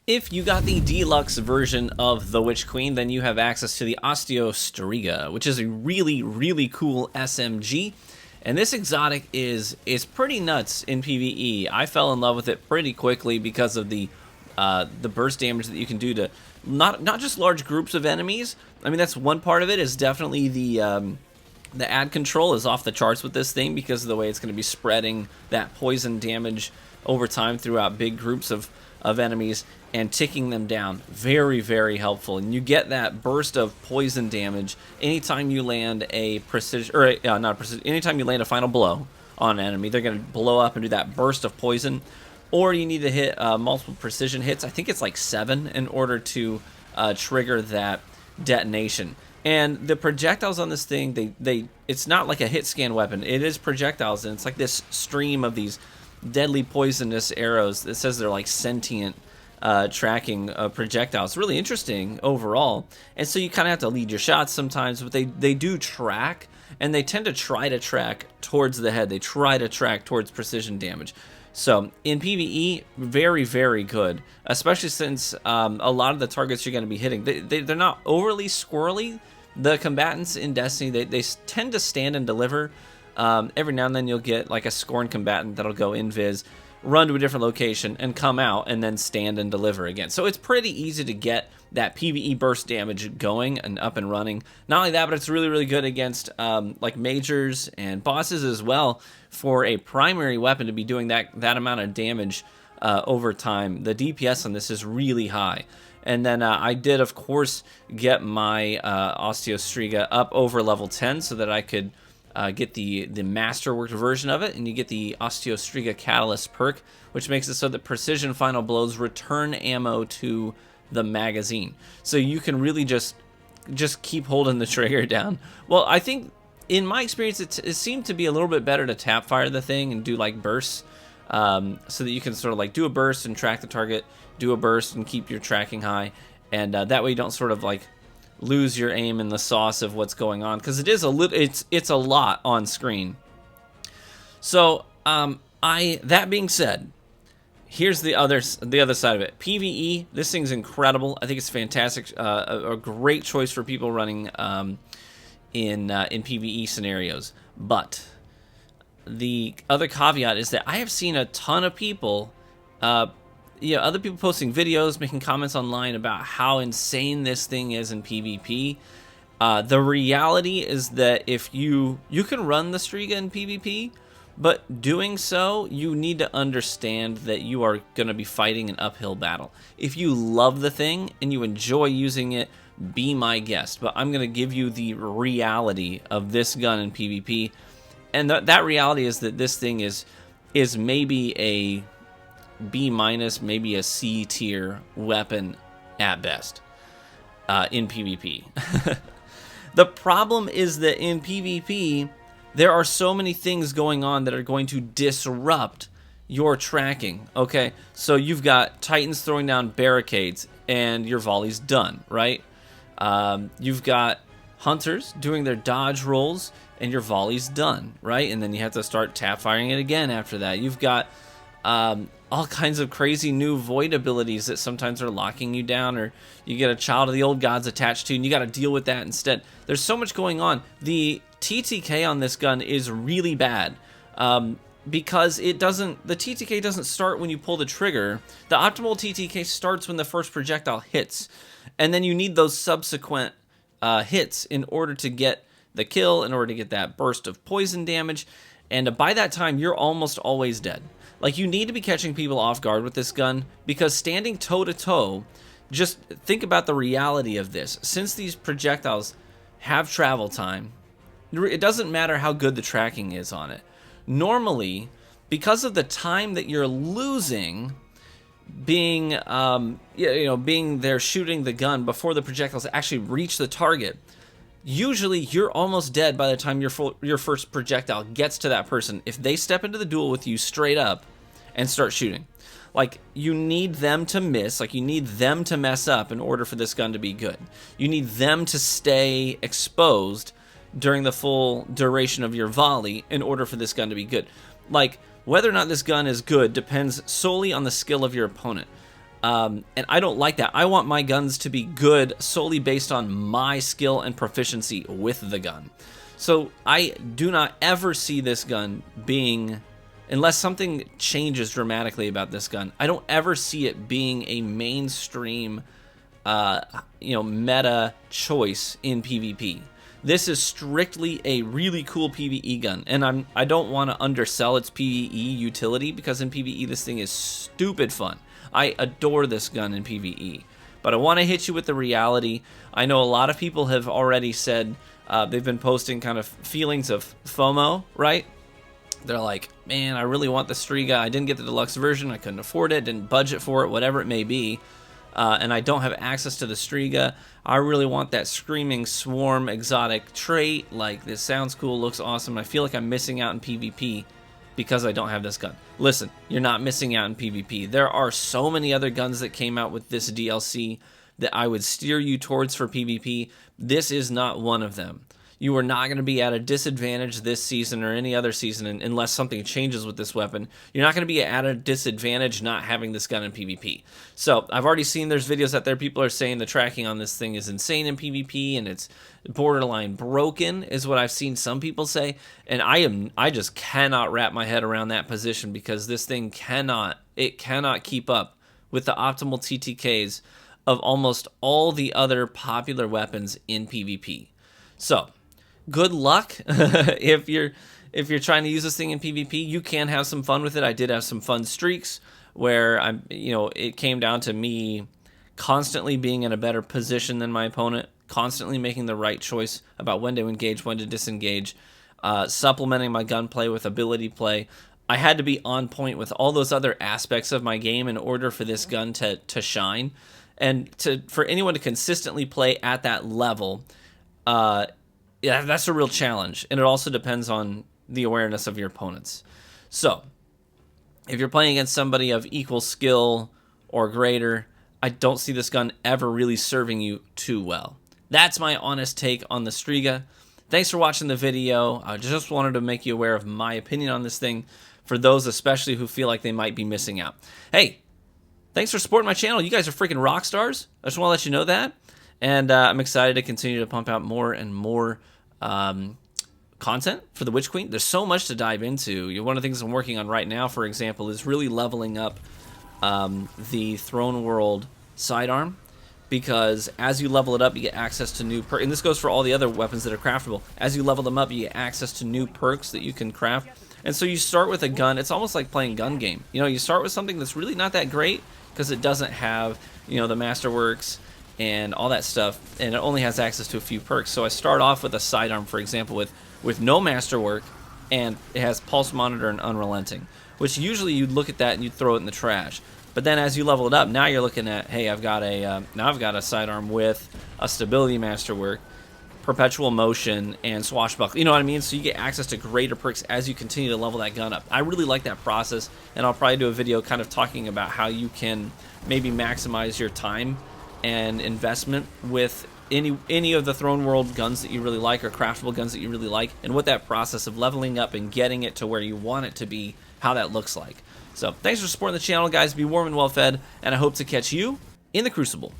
If you got the deluxe version of the Witch Queen, then you have access to the Osteo Striga, which is a really, really cool SMG. And this exotic is pretty nuts in PvE. I fell in love with it pretty quickly because of the burst damage that you can do to not just large groups of enemies. I mean, that's one part of it. Is definitely the ad control is off the charts with this thing because of the way it's going to be spreading that poison damage over time throughout big groups of enemies and ticking them down. Very, very helpful. And you get that burst of poison damage anytime you land a precision, or not a precision, anytime you land a final blow on an enemy. They're going to blow up and do that burst of poison. Or you need to hit multiple precision hits. I think it's like 7 in order to trigger that detonation. And the projectiles on this thing, it's not like a hit scan weapon. It is projectiles, and it's like this stream of these deadly poisonous arrows. It says they're like sentient tracking projectiles. Really interesting overall. And so you kind of have to lead your shots sometimes, but they do track, and they tend to try to track towards the head. They try to track towards precision damage. So in PvE, very, very good, especially since a lot of the targets you're going to be hitting, they're not overly squirrely. The combatants in Destiny, they tend to stand and deliver. Every now and then you'll get like a scorn combatant that'll go invis, run to a different location, and come out and then stand and deliver again. So it's pretty easy to get that PvE burst damage going and up and running. Not only that, but it's really, really good against like majors and bosses as well. For a primary weapon to be doing that amount of damage over time, the DPS on this is really high. And then I did, of course, get my Osteo Striga up over level 10 so that I could get the masterworked version of it, and you get the Osteo Striga Catalyst perk, which makes it so that precision final blows return ammo to the magazine. So you can really just keep holding the trigger down. Well, I think in my experience, it seemed to be a little bit better to tap fire the thing and do like bursts, so that you can sort of like do a burst and track the target, do a burst and keep your tracking high, and that way you don't sort of like lose your aim in the sauce of what's going on, because it is it's a lot on screen. So that being said, here's the other side of it. PvE, this thing's incredible. I think it's fantastic. A great choice for people running in PvE scenarios. But the other caveat is that I have seen a ton of people, other people posting videos, making comments online about how insane this thing is in PvP. The reality is that if you can run the Striga in PvP, but doing so, you need to understand that you are going to be fighting an uphill battle. If you love the thing and you enjoy using it, be my guest. But I'm going to give you the reality of this gun in PvP. And that reality is that this thing is maybe a B-, maybe a C tier weapon at best in PvP. The problem is that in PvP, there are so many things going on that are going to disrupt your tracking, okay? So you've got Titans throwing down barricades and your volley's done, right? You've got Hunters doing their dodge rolls and your volley's done, right? And then you have to start tap firing it again after that. You've got all kinds of crazy new void abilities that sometimes are locking you down, or you get a Child of the Old Gods attached to, and you got to deal with that instead. There's so much going on. The TTK on this gun is really bad because the TTK doesn't start when you pull the trigger. The optimal TTK starts when the first projectile hits, and then you need those subsequent hits in order to get the kill, in order to get that burst of poison damage, and by that time, you're almost always dead. Like, you need to be catching people off guard with this gun, because standing toe-to-toe, just think about the reality of this. Since these projectiles have travel time, it doesn't matter how good the tracking is on it. Normally, because of the time that you're losing being there shooting the gun before the projectiles actually reach the target, usually you're almost dead by the time your first projectile gets to that person. If they step into the duel with you straight up and start shooting, like, you need them to miss, like, you need them to mess up in order for this gun to be good. You need them to stay exposed during the full duration of your volley in order for this gun to be good. Like, whether or not this gun is good depends solely on the skill of your opponent. And I don't like that. I want my guns to be good solely based on my skill and proficiency with the gun. So I do not ever see this gun being, unless something changes dramatically about this gun, I don't ever see it being a mainstream, meta choice in PvP. This is strictly a really cool PvE gun, and I don't want to undersell its PvE utility, because in PvE this thing is stupid fun. I adore this gun in PvE, but I want to hit you with the reality. I know a lot of people have already said they've been posting kind of feelings of FOMO, right? They're like, man, I really want the Striga. I didn't get the deluxe version. I couldn't afford it, didn't budget for it, whatever it may be. And I don't have access to the Striga. I really want that Screaming Swarm exotic trait. Like, this sounds cool, looks awesome. I feel like I'm missing out in PvP because I don't have this gun. Listen, you're not missing out in PvP. There are so many other guns that came out with this DLC that I would steer you towards for PvP. This is not one of them. You are not going to be at a disadvantage this season or any other season unless something changes with this weapon. You're not going to be at a disadvantage not having this gun in PvP. So I've already seen there's videos out there. People are saying the tracking on this thing is insane in PvP and it's borderline broken, is what I've seen some people say. And I just cannot wrap my head around that position, because this thing cannot keep up with the optimal TTKs of almost all the other popular weapons in PvP. So good luck. if you're trying to use this thing in PvP, you can have some fun with it. I did have some fun streaks where it came down to me constantly being in a better position than my opponent, constantly making the right choice about when to engage, when to disengage, supplementing my gunplay with ability play. I had to be on point with all those other aspects of my game in order for this gun to shine, and for anyone to consistently play at that level. Yeah, that's a real challenge, and it also depends on the awareness of your opponents. So, if you're playing against somebody of equal skill or greater, I don't see this gun ever really serving you too well. That's my honest take on the Striga. Thanks for watching the video. I just wanted to make you aware of my opinion on this thing, for those especially who feel like they might be missing out. Hey, thanks for supporting my channel. You guys are freaking rock stars. I just want to let you know that. And I'm excited to continue to pump out more and more content for the Witch Queen. There's so much to dive into. One of the things I'm working on right now, for example, is really leveling up the Throne World sidearm, because as you level it up, you get access to new perks. And this goes for all the other weapons that are craftable. As you level them up, you get access to new perks that you can craft. And so you start with a gun. It's almost like playing gun game. You start with something that's really not that great, because it doesn't have, the Masterworks and all that stuff, and it only has access to a few perks. So I start off with a sidearm, for example, with no masterwork, and it has pulse monitor and unrelenting, which usually you'd look at that and you'd throw it in the trash. But then as you level it up, now you're looking at, hey, I've got a sidearm with a stability masterwork, perpetual motion, and swashbuckle. You know what I mean? So you get access to greater perks as you continue to level that gun up. I really like that process, and I'll probably do a video kind of talking about how you can maybe maximize your time and investment with any of the Throne World guns that you really like, or craftable guns that you really like, and what that process of leveling up and getting it to where you want it to be, how that looks like. So thanks for supporting the channel, guys. Be warm and well fed, and I hope to catch you in the Crucible.